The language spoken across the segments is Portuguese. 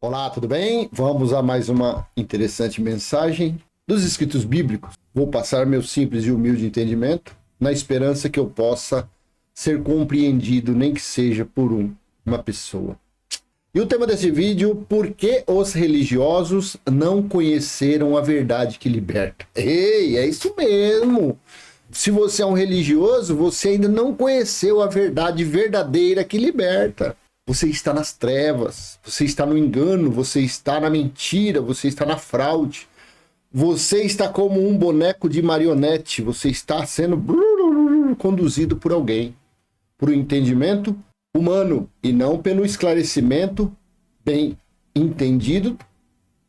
Olá, tudo bem? Vamos a mais uma interessante mensagem dos escritos bíblicos. Vou passar meu simples e humilde entendimento, na esperança que eu possa ser compreendido, nem que seja por uma pessoa. E o tema desse vídeo, por que os religiosos não conheceram a verdade que liberta? Ei, é isso mesmo! Se você é um religioso, você ainda não conheceu a verdade verdadeira que liberta. Você está nas trevas, você está no engano, você está na mentira, você está na fraude. Você está como um boneco de marionete, você está sendo conduzido por alguém, por um entendimento humano e não pelo esclarecimento bem entendido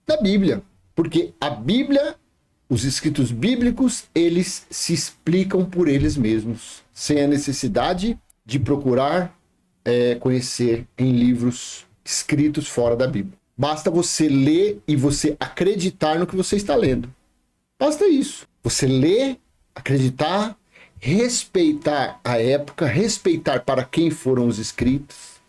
da Bíblia. Porque a Bíblia, os escritos bíblicos, eles se explicam por eles mesmos, sem a necessidade de procurar conhecer em livros escritos fora da Bíblia. Basta você ler e você acreditar no que você está lendo. Basta isso. Você ler, acreditar, respeitar a época, respeitar para quem foram os escritos,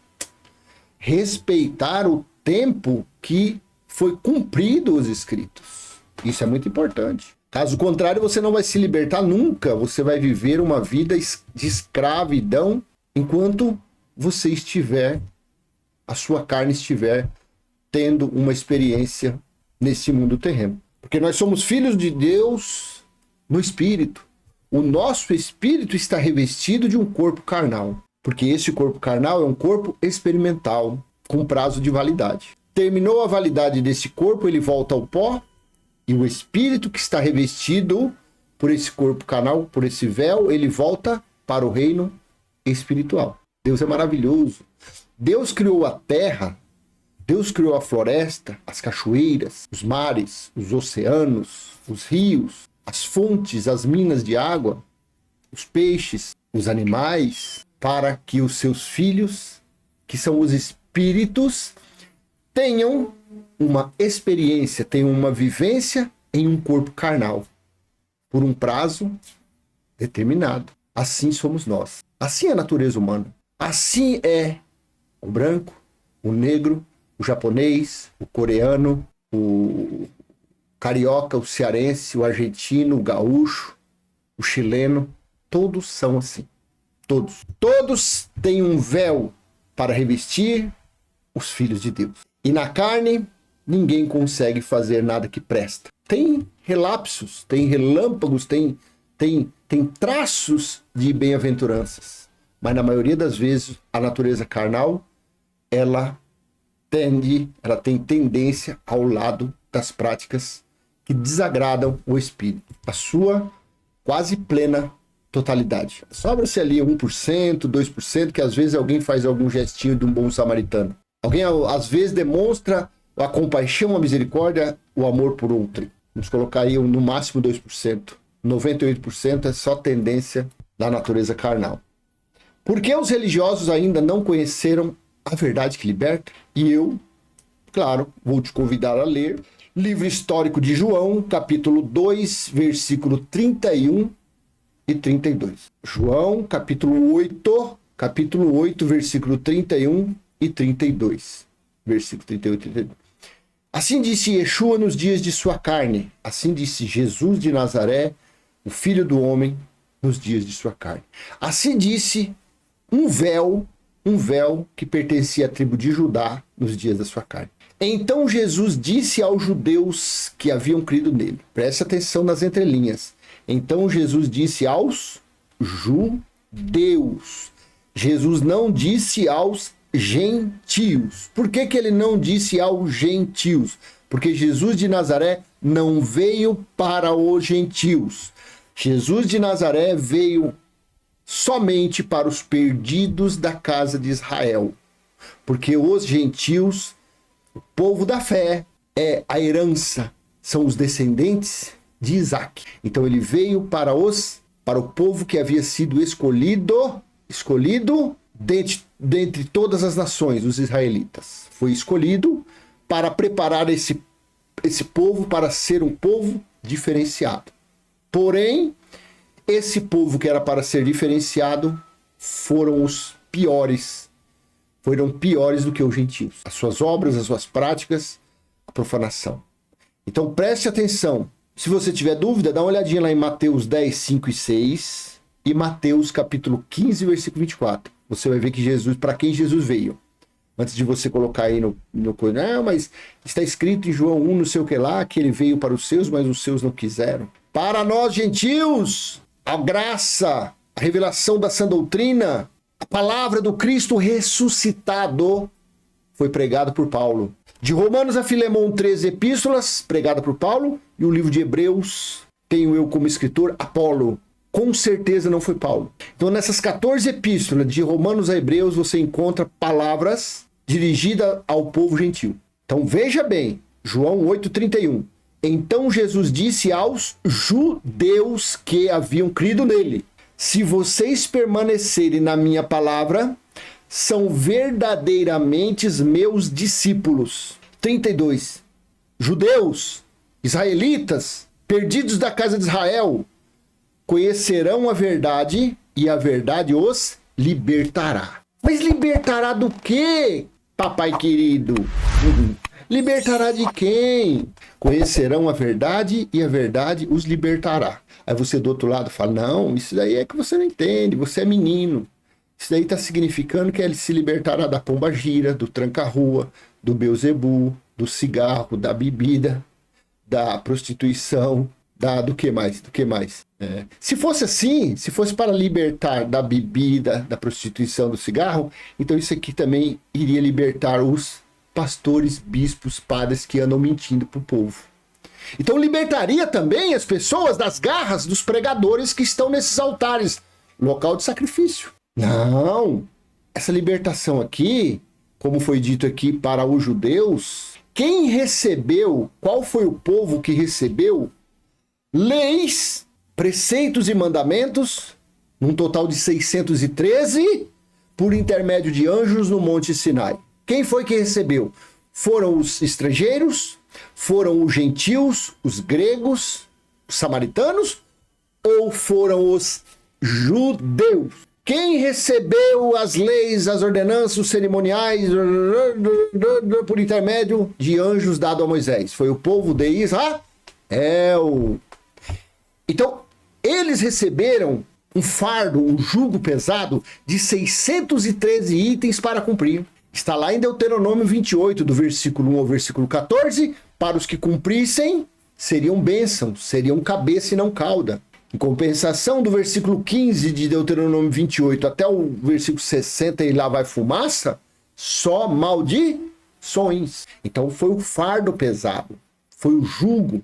respeitar o tempo que foi cumprido os escritos. Isso é muito importante. Caso contrário, você não vai se libertar nunca. Você vai viver uma vida de escravidão enquanto você estiver, a sua carne estiver tendo uma experiência nesse mundo terreno. Porque nós somos filhos de Deus no espírito. O nosso espírito está revestido de um corpo carnal. Porque esse corpo carnal é um corpo experimental, com prazo de validade. Terminou a validade desse corpo, ele volta ao pó, e o espírito que está revestido por esse corpo carnal, por esse véu, ele volta para o reino espiritual. Deus é maravilhoso. Deus criou a terra, Deus criou a floresta, as cachoeiras, os mares, os oceanos, os rios, as fontes, as minas de água, os peixes, os animais, para que os seus filhos, que são os espíritos, tenham uma experiência, tenham uma vivência em um corpo carnal, por um prazo determinado. Assim somos nós. Assim é a natureza humana. Assim é o branco, o negro, o japonês, o coreano, o carioca, o cearense, o argentino, o gaúcho, o chileno. Todos são assim. Todos. Todos têm um véu para revestir os filhos de Deus. E na carne, ninguém consegue fazer nada que presta. Tem relapsos, tem relâmpagos, tem traços de bem-aventuranças. Mas na maioria das vezes, a natureza carnal, ela tem tendência ao lado das práticas que desagradam o espírito. A sua quase plena totalidade. Sobra-se ali 1%, 2%, que às vezes alguém faz algum gestinho de um bom samaritano. Alguém às vezes demonstra a compaixão, a misericórdia, o amor por outro. Vamos colocar aí no máximo 2%. 98% é só tendência da natureza carnal. Por que os religiosos ainda não conheceram a verdade que liberta? E eu, claro, vou te convidar a ler livro histórico de João, capítulo 2, versículo 31 e 32. João, capítulo 8, versículo 31 e 32. Versículo 31 e 32. Assim disse Yeshua nos dias de sua carne. Assim disse Jesus de Nazaré, o Filho do Homem, nos dias de sua carne. Assim disse um véu que pertencia à tribo de Judá nos dias da sua carne. Então Jesus disse aos judeus que haviam crido nele. Preste atenção nas entrelinhas. Então Jesus disse aos judeus. Jesus não disse aos gentios. Por que ele não disse aos gentios? Porque Jesus de Nazaré não veio para os gentios. Jesus de Nazaré veio somente para os perdidos da casa de Israel. Porque os gentios, o povo da fé, é a herança, são os descendentes de Isaac. Então ele veio para o povo que havia sido escolhido dentre todas as nações, os israelitas. Foi escolhido para preparar esse povo para ser um povo diferenciado. Porém, esse povo que era para ser diferenciado foram os piores, foram piores do que os gentios. As suas obras, as suas práticas, a profanação. Então preste atenção. Se você tiver dúvida, dá uma olhadinha lá em Mateus 10, 5 e 6 e Mateus capítulo 15, versículo 24. Você vai ver que Jesus, para quem Jesus veio. Antes de você colocar aí no não, mas está escrito em João 1, não sei o que lá, que ele veio para os seus, mas os seus não quiseram. Para nós, gentios, a graça, a revelação da sã doutrina, a palavra do Cristo ressuscitado foi pregado por Paulo. De Romanos a Filemão, 13 epístolas, pregada por Paulo, e o livro de Hebreus, tenho eu como escritor, Apolo. Com certeza não foi Paulo. Então nessas 14 epístolas, de Romanos a Hebreus, você encontra palavras dirigidas ao povo gentil. Então veja bem, João 8,31. Então Jesus disse aos judeus que haviam crido nele: se vocês permanecerem na minha palavra, são verdadeiramente meus discípulos. 32. Judeus, israelitas, perdidos da casa de Israel, conhecerão a verdade e a verdade os libertará. Mas libertará do quê, papai querido? Libertará de quem? Conhecerão a verdade e a verdade os libertará. Aí você do outro lado fala, não, isso daí é que você não entende, você é menino. Isso daí está significando que ele se libertará da pombagira, do tranca-rua, do Beuzebu, do cigarro, da bebida, da prostituição, do que mais? Do que mais? Se fosse assim, se fosse para libertar da bebida, da prostituição, do cigarro, então isso aqui também iria libertar os pastores, bispos, padres que andam mentindo para o povo. Então libertaria também as pessoas das garras dos pregadores que estão nesses altares, local de sacrifício. Não, essa libertação aqui, como foi dito aqui para os judeus, quem recebeu, qual foi o povo que recebeu leis, preceitos e mandamentos, num total de 613, por intermédio de anjos no Monte Sinai. Quem foi que recebeu? Foram os estrangeiros? Foram os gentios, os gregos, os samaritanos? Ou foram os judeus? Quem recebeu as leis, as ordenanças, os cerimoniais por intermédio de anjos dado a Moisés? Foi o povo de Israel. Então, eles receberam um fardo, um jugo pesado de 613 itens para cumprir. Está lá em Deuteronômio 28, do versículo 1 ao versículo 14. Para os que cumprissem, seriam bênçãos, seriam cabeça e não cauda. Em compensação, do versículo 15 de Deuteronômio 28 até o versículo 60, e lá vai fumaça, só maldições. Então foi o fardo pesado, foi o jugo,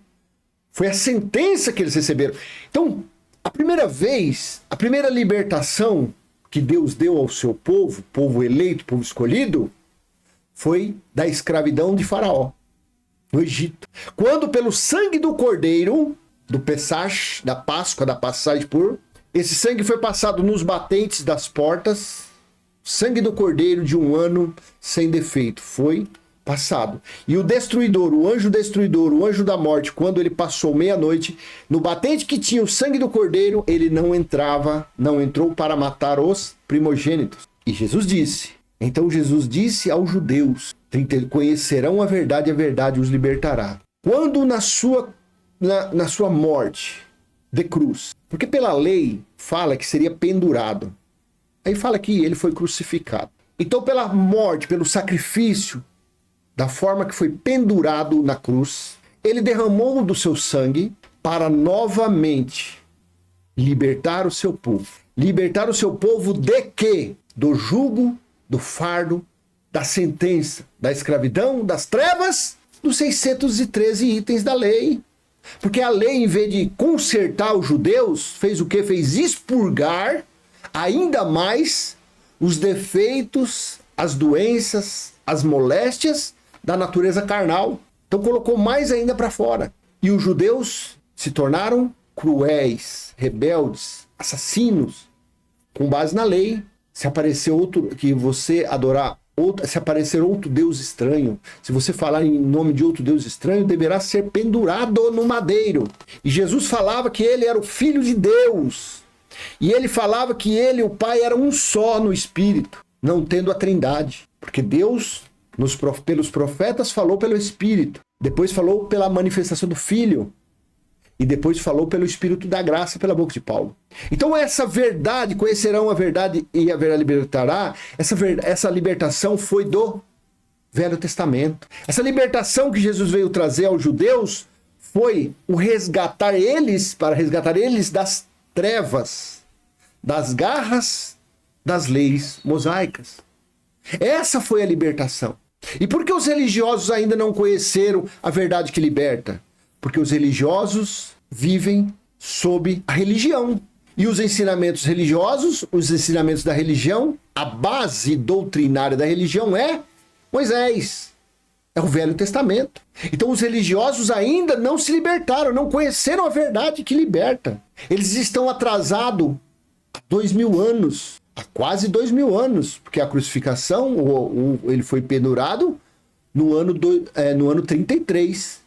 foi a sentença que eles receberam. Então, a primeira vez, a primeira libertação que Deus deu ao seu povo, povo eleito, povo escolhido, foi da escravidão de Faraó, no Egito. Quando pelo sangue do cordeiro, do Pesach, da Páscoa, da passagem por, esse sangue foi passado nos batentes das portas, sangue do cordeiro de um ano sem defeito, foi passado. E o destruidor, o anjo destruidor, o anjo da morte, quando ele passou meia-noite, no batente que tinha o sangue do cordeiro, ele não entrou para matar os primogênitos. E Jesus disse, então Jesus disse aos judeus, conhecerão a verdade os libertará. Quando na sua morte de cruz, porque pela lei fala que seria pendurado, aí fala que ele foi crucificado. Então pela morte, pelo sacrifício, da forma que foi pendurado na cruz, ele derramou do seu sangue para novamente libertar o seu povo. Libertar o seu povo de quê? Do jugo, do fardo, da sentença, da escravidão, das trevas, dos 613 itens da lei. Porque a lei, em vez de consertar os judeus, fez o quê? Fez expurgar ainda mais os defeitos, as doenças, as moléstias da natureza carnal. Então colocou mais ainda para fora. E os judeus se tornaram cruéis, rebeldes, assassinos, com base na lei. Se aparecer outro, que você adorar outro, se aparecer outro Deus estranho, se você falar em nome de outro Deus estranho, deverá ser pendurado no madeiro. E Jesus falava que ele era o Filho de Deus. E ele falava que ele e o Pai eram um só no Espírito, não tendo a Trindade. Porque Deus, pelos profetas, falou pelo Espírito. Depois falou pela manifestação do Filho. E depois falou pelo Espírito da graça, pela boca de Paulo. Então essa verdade, conhecerão a verdade e a verdade libertará, essa libertação foi do Velho Testamento. Essa libertação que Jesus veio trazer aos judeus foi o resgatar eles das trevas, das garras das leis mosaicas. Essa foi a libertação. E por que os religiosos ainda não conheceram a verdade que liberta? Porque os religiosos vivem sob a religião. E os ensinamentos religiosos, os ensinamentos da religião, a base doutrinária da religião é Moisés. É o Velho Testamento. Então os religiosos ainda não se libertaram, não conheceram a verdade que liberta. Eles estão atrasados há 2000 anos, há quase 2000 anos, porque a crucificação, ele foi pendurado no ano 33.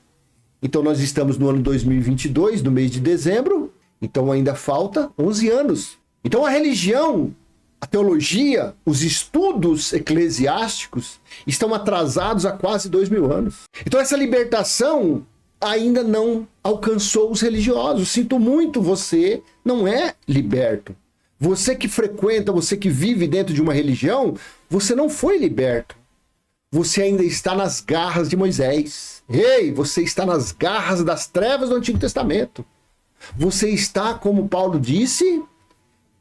Então nós estamos no ano 2022, no mês de dezembro, então ainda falta 11 anos. Então a religião, a teologia, os estudos eclesiásticos estão atrasados há quase 2000 anos. Então essa libertação ainda não alcançou os religiosos. Sinto muito, você não é liberto. Você que frequenta, você que vive dentro de uma religião, você não foi liberto. Você ainda está nas garras de Moisés. Ei, você está nas garras das trevas do Antigo Testamento. Você está, como Paulo disse,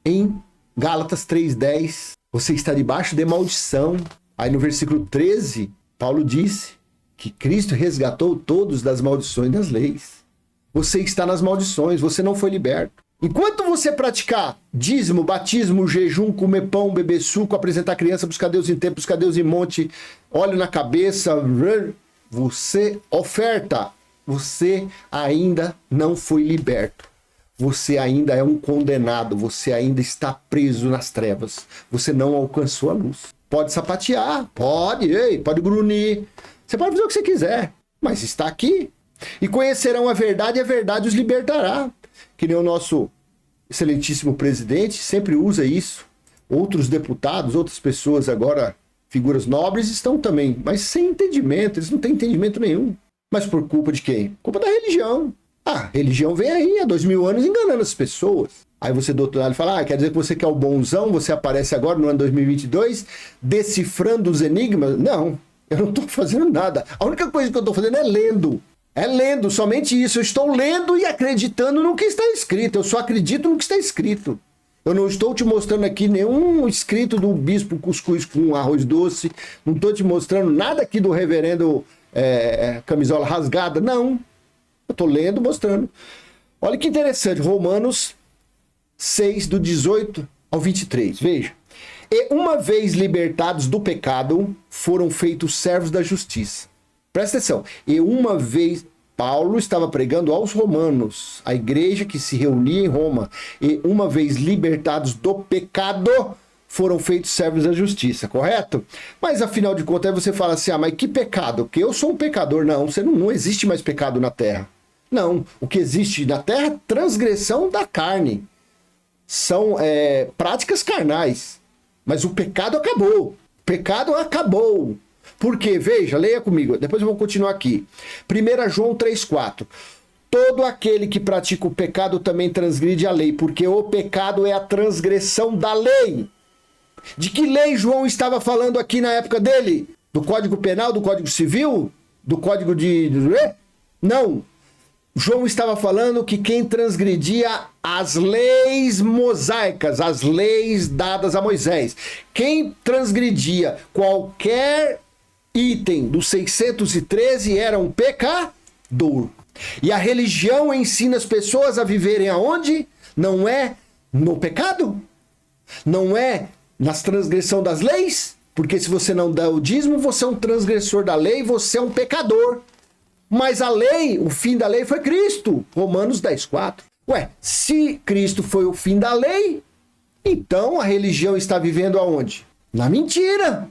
em Gálatas 3:10. Você está debaixo de maldição. Aí no versículo 13, Paulo disse que Cristo resgatou todos das maldições das leis. Você está nas maldições, você não foi liberto. Enquanto você praticar dízimo, batismo, jejum, comer pão, beber suco, apresentar criança, buscar Deus em templo, buscar Deus em monte, óleo na cabeça, você oferta, você ainda não foi liberto. Você ainda é um condenado, você ainda está preso nas trevas. Você não alcançou a luz. Pode sapatear, pode grunir. Você pode fazer o que você quiser, mas está aqui. E conhecerão a verdade e a verdade os libertará. Que nem o nosso excelentíssimo presidente sempre usa isso. Outros deputados, outras pessoas agora, figuras nobres, estão também, mas sem entendimento, eles não têm entendimento nenhum. Mas por culpa de quem? Culpa da religião. A religião vem aí há 2000 anos enganando as pessoas. Aí você do outro lado fala, quer dizer que você que é o bonzão, você aparece agora no ano 2022 decifrando os enigmas? Não, eu não estou fazendo nada. A única coisa que eu estou fazendo é lendo. É lendo, somente isso. Eu estou lendo e acreditando no que está escrito. Eu só acredito no que está escrito. Eu não estou te mostrando aqui nenhum escrito do bispo cuscuz com arroz doce. Não estou te mostrando nada aqui do reverendo camisola rasgada. Não. Eu estou lendo, mostrando. Olha que interessante. Romanos 6, do 18 ao 23. Veja. E uma vez libertados do pecado, foram feitos servos da justiça. Presta atenção. E uma vez, Paulo estava pregando aos romanos, a igreja que se reunia em Roma. E uma vez libertados do pecado, foram feitos servos da justiça, correto? Mas afinal de contas, aí você fala assim, mas que pecado? Porque eu sou um pecador. Não, não existe mais pecado na terra. Não, o que existe na terra é transgressão da carne. São práticas carnais. Mas o pecado acabou. O pecado acabou. Por quê? Veja, leia comigo. Depois eu vou continuar aqui. 1 João 3,4. Todo aquele que pratica o pecado também transgride a lei, porque o pecado é a transgressão da lei. De que lei João estava falando aqui na época dele? Do Código Penal, do Código Civil? Do Código de... Não. João estava falando que quem transgredia as leis mosaicas, as leis dadas a Moisés, quem transgredia qualquer item do 613 era um pecador. E a religião ensina as pessoas a viverem aonde? Não é no pecado? Não é nas transgressão das leis? Porque se você não dá o dízimo, você é um transgressor da lei, você é um pecador. Mas a lei, o fim da lei foi Cristo. Romanos 10,4. Ué, se Cristo foi o fim da lei, então a religião está vivendo aonde? Na mentira.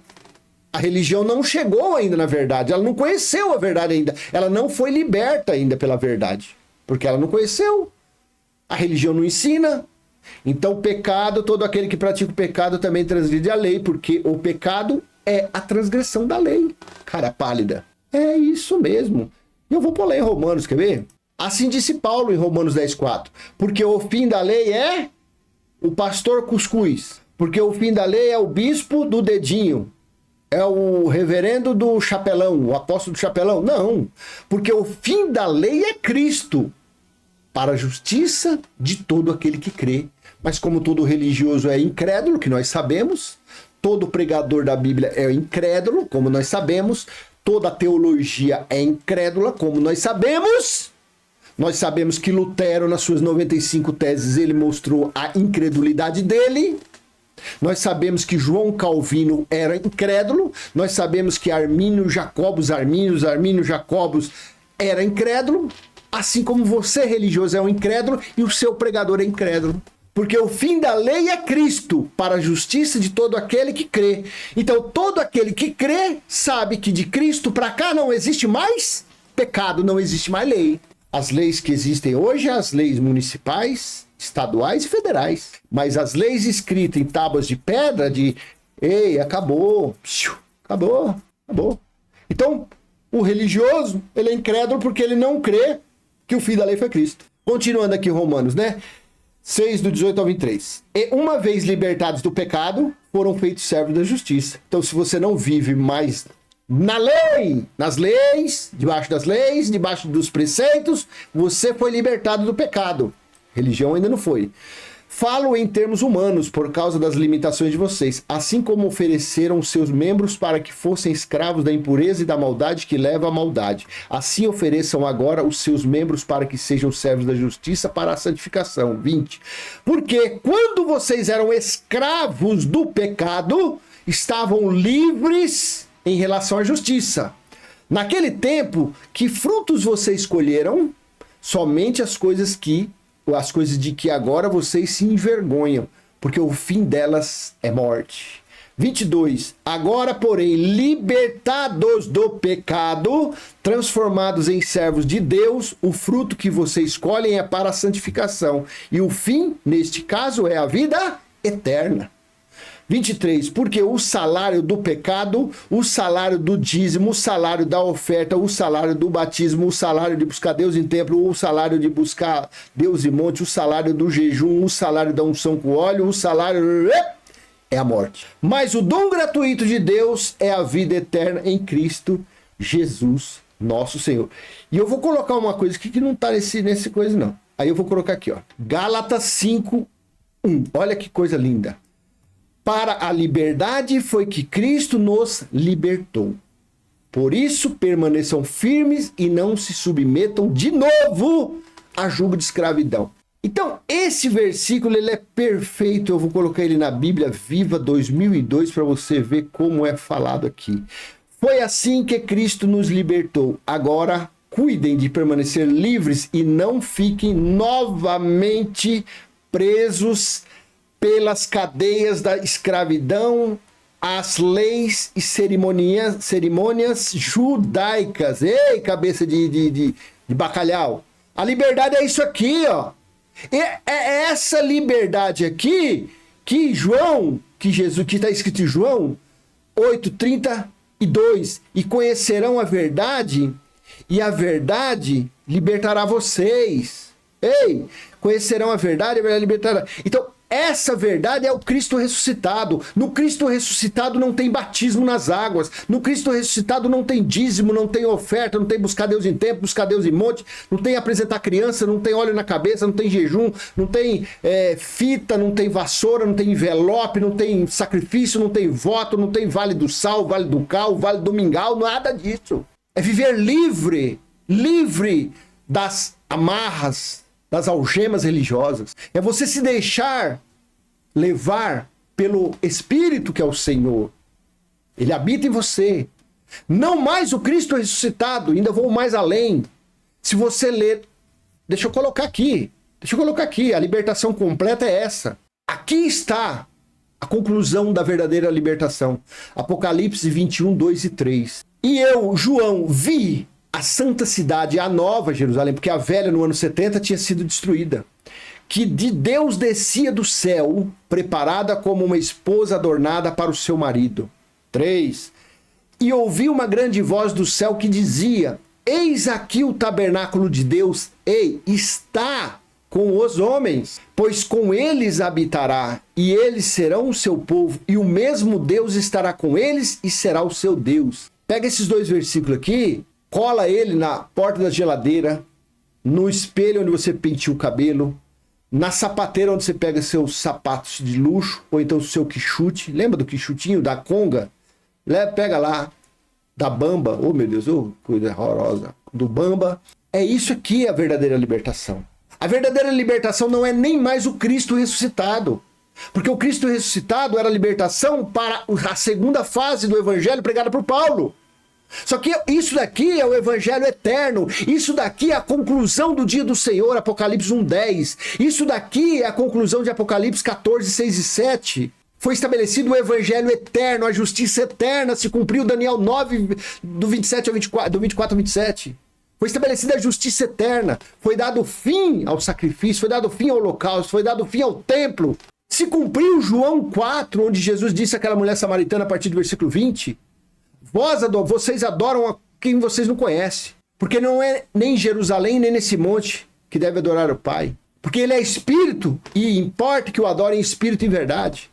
A religião não chegou ainda na verdade, ela não conheceu a verdade ainda, ela não foi liberta ainda pela verdade, porque ela não conheceu. A religião não ensina. Então o pecado, todo aquele que pratica o pecado também transgride a lei, porque o pecado é a transgressão da lei. Cara pálida. É isso mesmo. Eu vou pôr lá em Romanos, quer ver? Assim disse Paulo em Romanos 10,4. Porque o fim da lei é o pastor cuscuz. Porque o fim da lei é o bispo do dedinho. É o reverendo do chapelão, o apóstolo do chapelão. Não. Porque o fim da lei é Cristo. Para a justiça de todo aquele que crê. Mas como todo religioso é incrédulo, que nós sabemos, todo pregador da Bíblia é incrédulo, como nós sabemos, toda teologia é incrédula, como nós sabemos. Nós sabemos que Lutero, nas suas 95 teses, ele mostrou a incredulidade dele. Nós sabemos que João Calvino era incrédulo. Nós sabemos que Armínio Jacobus era incrédulo. Assim como você, religioso, é um incrédulo e o seu pregador é incrédulo. Porque o fim da lei é Cristo, para a justiça de todo aquele que crê. Então, todo aquele que crê sabe que de Cristo para cá não existe mais pecado, não existe mais lei. As leis que existem hoje são as leis municipais, estaduais e federais. Mas as leis escritas em tábuas de pedra, ei, acabou. Então, o religioso, ele é incrédulo porque ele não crê que o fim da lei foi Cristo. Continuando aqui Romanos, né? 6, do 18 ao 23. E uma vez libertados do pecado, foram feitos servos da justiça. Então, se você não vive mais na lei, nas leis, debaixo dos preceitos, você foi libertado do pecado. Religião ainda não foi. Falo em termos humanos, por causa das limitações de vocês, assim como ofereceram seus membros para que fossem escravos da impureza e da maldade que leva à maldade. Assim ofereçam agora os seus membros para que sejam servos da justiça para a santificação. 20. Porque quando vocês eram escravos do pecado, estavam livres em relação à justiça. Naquele tempo, que frutos vocês escolheram? Somente as coisas de que agora vocês se envergonham, porque o fim delas é morte. 22. Agora, porém, libertados do pecado, transformados em servos de Deus, o fruto que vocês escolhem é para a santificação. E o fim, neste caso, é a vida eterna. 23, porque o salário do pecado, o salário do dízimo, o salário da oferta, o salário do batismo, o salário de buscar Deus em templo, o salário de buscar Deus em monte, o salário do jejum, o salário da unção com óleo, o salário é a morte. Mas o dom gratuito de Deus é a vida eterna em Cristo Jesus, nosso Senhor. E eu vou colocar uma coisa aqui que não está nesse coisa não. Aí eu vou colocar aqui, ó. Gálatas 5:1. Olha que coisa linda. Para a liberdade foi que Cristo nos libertou. Por isso, permaneçam firmes e não se submetam de novo a jugo de escravidão. Então, esse versículo ele é perfeito. Eu vou colocar ele na Bíblia Viva 2002 para você ver como é falado aqui. Foi assim que Cristo nos libertou. Agora, cuidem de permanecer livres e não fiquem novamente presos pelas cadeias da escravidão, as leis e cerimônias judaicas. Ei, cabeça de bacalhau. A liberdade é isso aqui, ó. É essa liberdade aqui que Jesus, que está escrito em João 8:32. E conhecerão a verdade, e a verdade libertará vocês. Ei, conhecerão a verdade, a verdade libertará. Então, essa verdade é o Cristo ressuscitado. No Cristo ressuscitado não tem batismo nas águas. No Cristo ressuscitado não tem dízimo, não tem oferta, não tem buscar Deus em templo, buscar Deus em monte, não tem apresentar criança, não tem óleo na cabeça, não tem jejum, não tem fita, não tem vassoura, não tem envelope, não tem sacrifício, não tem voto, não tem vale do sal, vale do cal, vale do mingau, nada disso. É viver livre das amarras, das algemas religiosas. É você se deixar levar pelo Espírito que é o Senhor. Ele habita em você. Não mais o Cristo ressuscitado, ainda vou mais além. Se você ler, deixa eu colocar aqui, a libertação completa é essa. Aqui está a conclusão da verdadeira libertação. Apocalipse 21, 2 e 3. E eu, João, vi a santa cidade, a nova Jerusalém, porque a velha no ano 70 tinha sido destruída, que de Deus descia do céu, preparada como uma esposa adornada para o seu marido. 3. E ouvi uma grande voz do céu que dizia: eis aqui o tabernáculo de Deus, está com os homens, pois com eles habitará, e eles serão o seu povo, e o mesmo Deus estará com eles e será o seu Deus. Pega esses 2 versículos aqui, cola ele na porta da geladeira, no espelho onde você penteia o cabelo, na sapateira onde você pega seus sapatos de luxo, ou então o seu quichute. Lembra do quichutinho, da conga? Pega lá, da bamba, oh meu Deus, oh, coisa horrorosa, do bamba. É isso aqui a verdadeira libertação. A verdadeira libertação não é nem mais o Cristo ressuscitado. Porque o Cristo ressuscitado era a libertação para a segunda fase do evangelho pregada por Paulo. Só que isso daqui é o evangelho eterno. Isso daqui é a conclusão do dia do Senhor, Apocalipse 1:10. Isso daqui é a conclusão de Apocalipse 14:6 e 7. Foi estabelecido o evangelho eterno, a justiça eterna, se cumpriu Daniel 9, do 27 ao 24, do 24 ao 27. Foi estabelecida a justiça eterna, foi dado fim ao sacrifício, foi dado fim ao holocausto, foi dado fim ao templo. Se cumpriu João 4, onde Jesus disse àquela mulher samaritana a partir do versículo 20, vocês adoram a quem vocês não conhecem, porque não é nem em Jerusalém, nem nesse monte que deve adorar o Pai, porque ele é espírito e importa que o adorem em espírito e em verdade.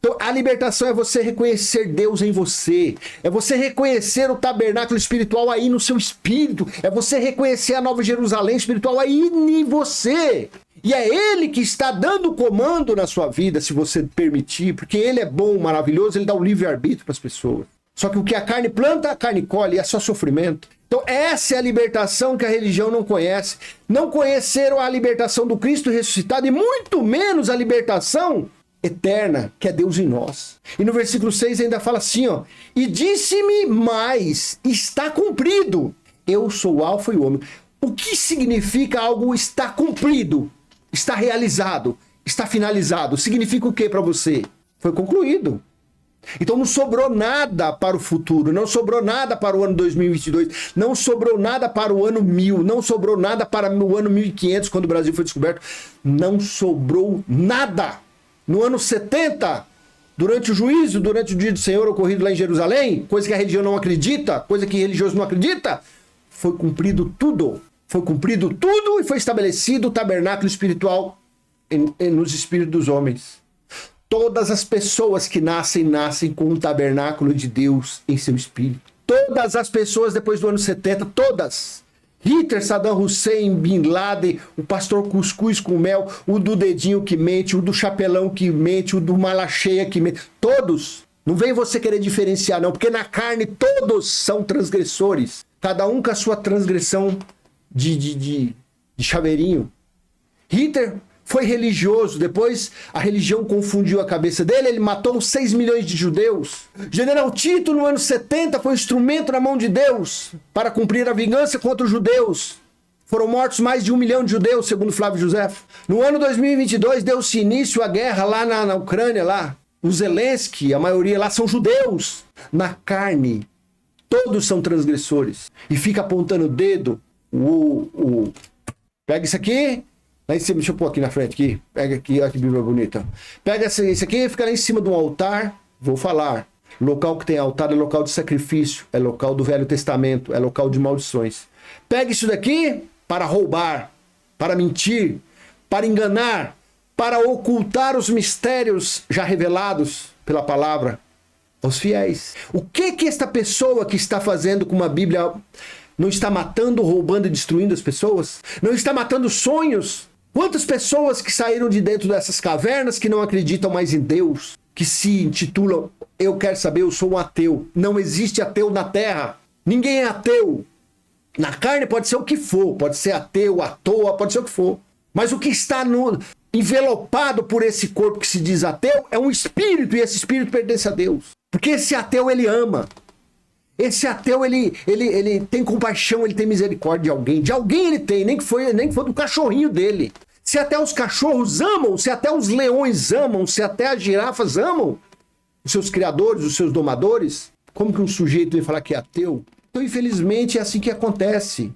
Então, a libertação é você reconhecer Deus em você. É você reconhecer o tabernáculo espiritual aí no seu espírito. É você reconhecer a Nova Jerusalém espiritual aí em você. E é Ele que está dando o comando na sua vida, se você permitir. Porque Ele é bom, maravilhoso, Ele dá o livre-arbítrio para as pessoas. Só que o que a carne planta, a carne colhe, é só sofrimento. Então essa é a libertação que a religião não conhece. Não conheceram a libertação do Cristo ressuscitado e muito menos a libertação eterna, que é Deus em nós. E no versículo 6 ainda fala assim, ó: e disse-me mais, está cumprido. Eu sou o alfa e o ômega. O que significa algo está cumprido? Está realizado? Está finalizado? Significa o que para você? Foi concluído. Então não sobrou nada para o futuro, não sobrou nada para o ano 2022, não sobrou nada para o ano 1000, não sobrou nada para o ano 1500, quando o Brasil foi descoberto. Não sobrou nada. No ano 70, durante o juízo, durante o dia do Senhor ocorrido lá em Jerusalém, coisa que a religião não acredita, coisa que religioso não acredita, foi cumprido tudo. Foi cumprido tudo e foi estabelecido o tabernáculo espiritual nos espíritos dos homens. Todas as pessoas que nascem com o tabernáculo de Deus em seu espírito. Todas as pessoas depois do ano 70, todas. Hitler, Saddam Hussein, Bin Laden, o pastor Cuscuz com mel, o do dedinho que mente, o do chapelão que mente, o do mala cheia que mente. Todos. Não vem você querer diferenciar não, porque na carne todos são transgressores. Cada um com a sua transgressão de chaveirinho. Hitler foi religioso, depois a religião confundiu a cabeça dele, ele matou 6 milhões de judeus. General Tito, no ano 70, foi um instrumento na mão de Deus para cumprir a vingança contra os judeus. Foram mortos mais de 1 milhão de judeus, segundo Flávio Josefo. No ano 2022, deu-se início à guerra lá na Ucrânia, lá. O Zelensky, a maioria lá são judeus. Na carne, todos são transgressores. E fica apontando o dedo, pega isso aqui, lá em cima, deixa eu pôr aqui na frente, aqui. Pega aqui, olha que Bíblia bonita. Pega isso aqui, fica lá em cima de um altar, vou falar. Local que tem altar é local de sacrifício, é local do Velho Testamento, é local de maldições. Pega isso daqui para roubar, para mentir, para enganar, para ocultar os mistérios já revelados pela palavra aos fiéis. O que esta pessoa que está fazendo com uma Bíblia não está matando, roubando e destruindo as pessoas? Não está matando sonhos? Quantas pessoas que saíram de dentro dessas cavernas que não acreditam mais em Deus, que se intitulam, eu quero saber, eu sou um ateu. Não existe ateu na terra. Ninguém é ateu. Na carne pode ser o que for, pode ser ateu, à toa, pode ser o que for. Mas o que está envelopado por esse corpo que se diz ateu é um espírito, e esse espírito pertence a Deus. Porque esse ateu, ele ama. Esse ateu, ele tem compaixão, ele tem misericórdia de alguém. De alguém ele tem, nem que foi do cachorrinho dele. Se até os cachorros amam, se até os leões amam, se até as girafas amam os seus criadores, os seus domadores, como que um sujeito vem falar que é ateu? Então, infelizmente, é assim que acontece.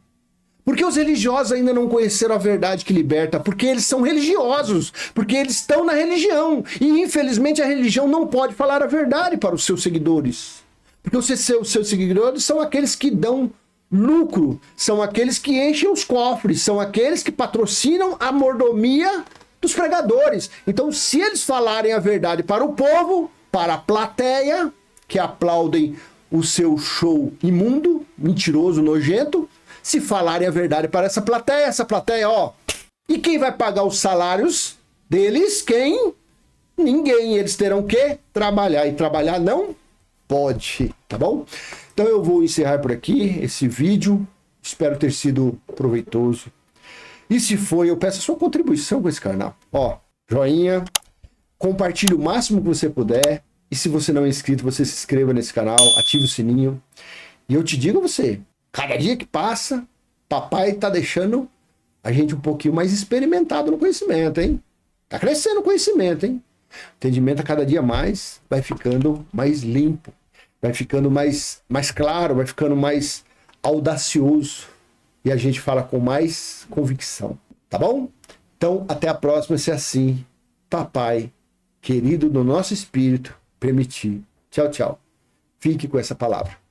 Porque os religiosos ainda não conheceram a verdade que liberta, porque eles são religiosos, porque eles estão na religião. E, infelizmente, a religião não pode falar a verdade para os seus seguidores. Porque os seus seguidores são aqueles que dão lucro, são aqueles que enchem os cofres, são aqueles que patrocinam a mordomia dos pregadores. Então, se eles falarem a verdade para o povo, para a plateia, que aplaudem o seu show imundo, mentiroso, nojento, se falarem a verdade para essa plateia, ó, e quem vai pagar os salários deles? Quem? Ninguém. Eles terão que trabalhar, e trabalhar não pode, tá bom? Então eu vou encerrar por aqui esse vídeo, espero ter sido proveitoso. E se foi, eu peço a sua contribuição com esse canal. Ó, joinha, compartilhe o máximo que você puder. E se você não é inscrito, você se inscreva nesse canal, ative o sininho. E eu te digo a você, cada dia que passa, papai tá deixando a gente um pouquinho mais experimentado no conhecimento, hein? Tá crescendo o conhecimento, hein? O entendimento a cada dia mais vai ficando mais limpo, vai ficando mais claro, vai ficando mais audacioso. E a gente fala com mais convicção, tá bom? Então, até a próxima, se assim, papai, querido do nosso espírito, permitir. Tchau, tchau. Fique com essa palavra.